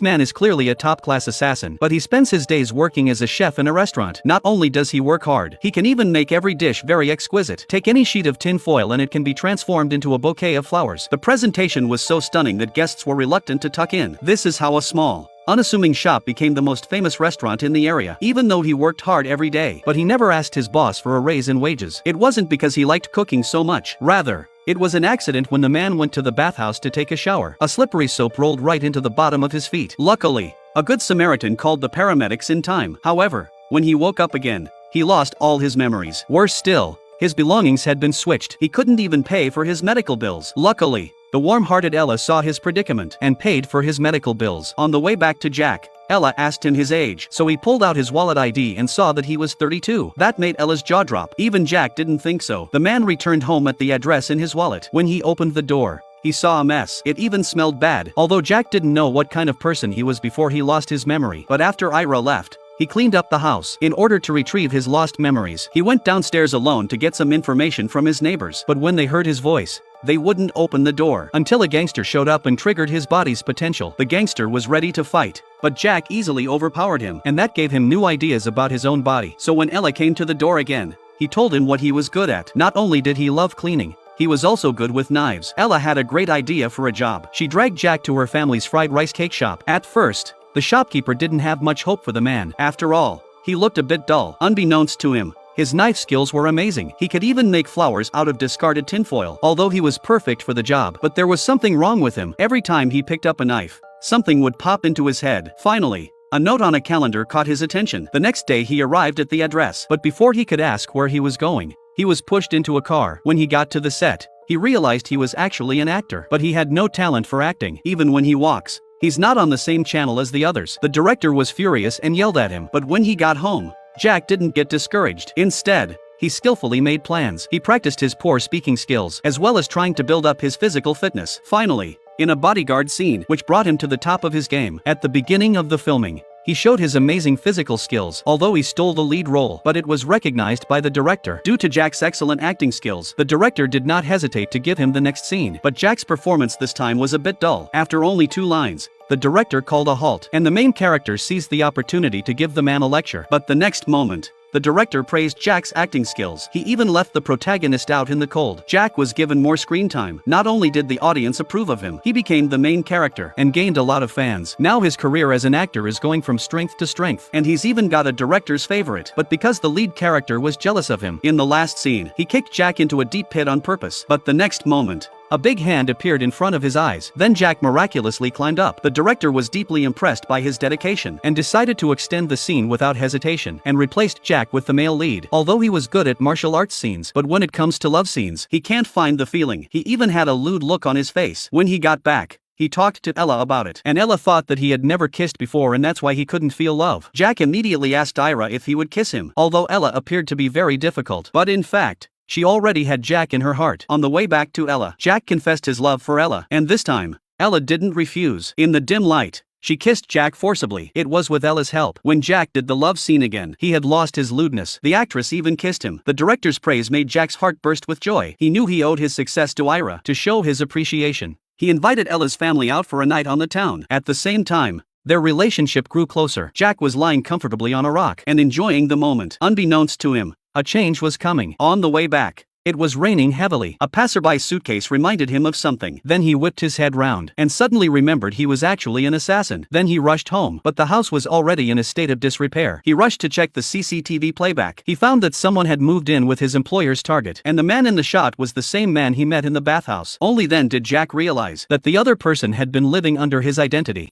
man is clearly a top-class assassin, but he spends his days working as a chef in a restaurant. Not only does he work hard, he can even make every dish very exquisite. Take any sheet of tin foil and it can be transformed into a bouquet of flowers. The presentation was so stunning that guests were reluctant to tuck in. This is how a small, unassuming shop became the most famous restaurant in the area, even though he worked hard every day. But he never asked his boss for a raise in wages. It wasn't because he liked cooking so much. Rather, it was an accident when the man went to the bathhouse to take a shower. A slippery soap rolled right into the bottom of his feet. Luckily, a good Samaritan called the paramedics in time. However, when he woke up again, he lost all his memories. Worse still, his belongings had been switched. He couldn't even pay for his medical bills. Luckily, the warm-hearted Ella saw his predicament and paid for his medical bills. On the way back to Jack, Ella asked him his age, so he pulled out his wallet ID and saw that he was 32. That made Ella's jaw drop. Even Jack didn't think so. The man returned home at the address in his wallet. When he opened the door, he saw a mess. It even smelled bad. Although Jack didn't know what kind of person he was before he lost his memory. But after Ira left, he cleaned up the house. In order to retrieve his lost memories, he went downstairs alone to get some information from his neighbors. But when they heard his voice, they wouldn't open the door until a gangster showed up and triggered his body's potential. The gangster was ready to fight, but Jack easily overpowered him, and that gave him new ideas about his own body. So when Ella came to the door again, he told him what he was good at. Not only did he love cleaning, he was also good with knives. Ella had a great idea for a job. She dragged Jack to her family's fried rice cake shop. At first, the shopkeeper didn't have much hope for the man. After all, he looked a bit dull. Unbeknownst to him, his knife skills were amazing. He could even make flowers out of discarded tinfoil. Although he was perfect for the job, but there was something wrong with him. Every time he picked up a knife, something would pop into his head. Finally, a note on a calendar caught his attention. The next day he arrived at the address, but before he could ask where he was going, he was pushed into a car. When he got to the set, he realized he was actually an actor, but he had no talent for acting. Even when he walks, he's not on the same channel as the others. The director was furious and yelled at him, but when he got home, Jack didn't get discouraged. Instead, he skillfully made plans. He practiced his poor speaking skills, as well as trying to build up his physical fitness. Finally, in a bodyguard scene, which brought him to the top of his game. At the beginning of the filming, he showed his amazing physical skills, although he stole the lead role, but it was recognized by the director. Due to Jack's excellent acting skills, the director did not hesitate to give him the next scene. But Jack's performance this time was a bit dull. After only 2 lines, the director called a halt, and the main character seized the opportunity to give the man a lecture. But the next moment, the director praised Jack's acting skills. He even left the protagonist out in the cold. Jack was given more screen time. Not only did the audience approve of him, he became the main character and gained a lot of fans. Now his career as an actor is going from strength to strength, and he's even got a director's favorite. But because the lead character was jealous of him, in the last scene, he kicked Jack into a deep pit on purpose. But the next moment, a big hand appeared in front of his eyes. Then Jack miraculously climbed up. The director was deeply impressed by his dedication and decided to extend the scene without hesitation and replaced Jack with the male lead. Although he was good at martial arts scenes, but when it comes to love scenes, he can't find the feeling. He even had a lewd look on his face. When he got back, he talked to Ella about it, and Ella thought that he had never kissed before and that's why he couldn't feel love. Jack immediately asked Ira if he would kiss him, although Ella appeared to be very difficult. But in fact, she already had Jack in her heart. On the way back to Ella, Jack confessed his love for Ella, and this time, Ella didn't refuse. In the dim light, she kissed Jack forcibly. It was with Ella's help. When Jack did the love scene again, he had lost his lewdness. The actress even kissed him. The director's praise made Jack's heart burst with joy. He knew he owed his success to Ira. To show his appreciation, he invited Ella's family out for a night on the town. At the same time, their relationship grew closer. Jack was lying comfortably on a rock and enjoying the moment. Unbeknownst to him, a change was coming. On the way back, it was raining heavily. A passerby's suitcase reminded him of something. Then he whipped his head round and suddenly remembered he was actually an assassin. Then he rushed home, but the house was already in a state of disrepair. He rushed to check the CCTV playback. He found that someone had moved in with his employer's target, and the man in the shot was the same man he met in the bathhouse. Only then did Jack realize that the other person had been living under his identity.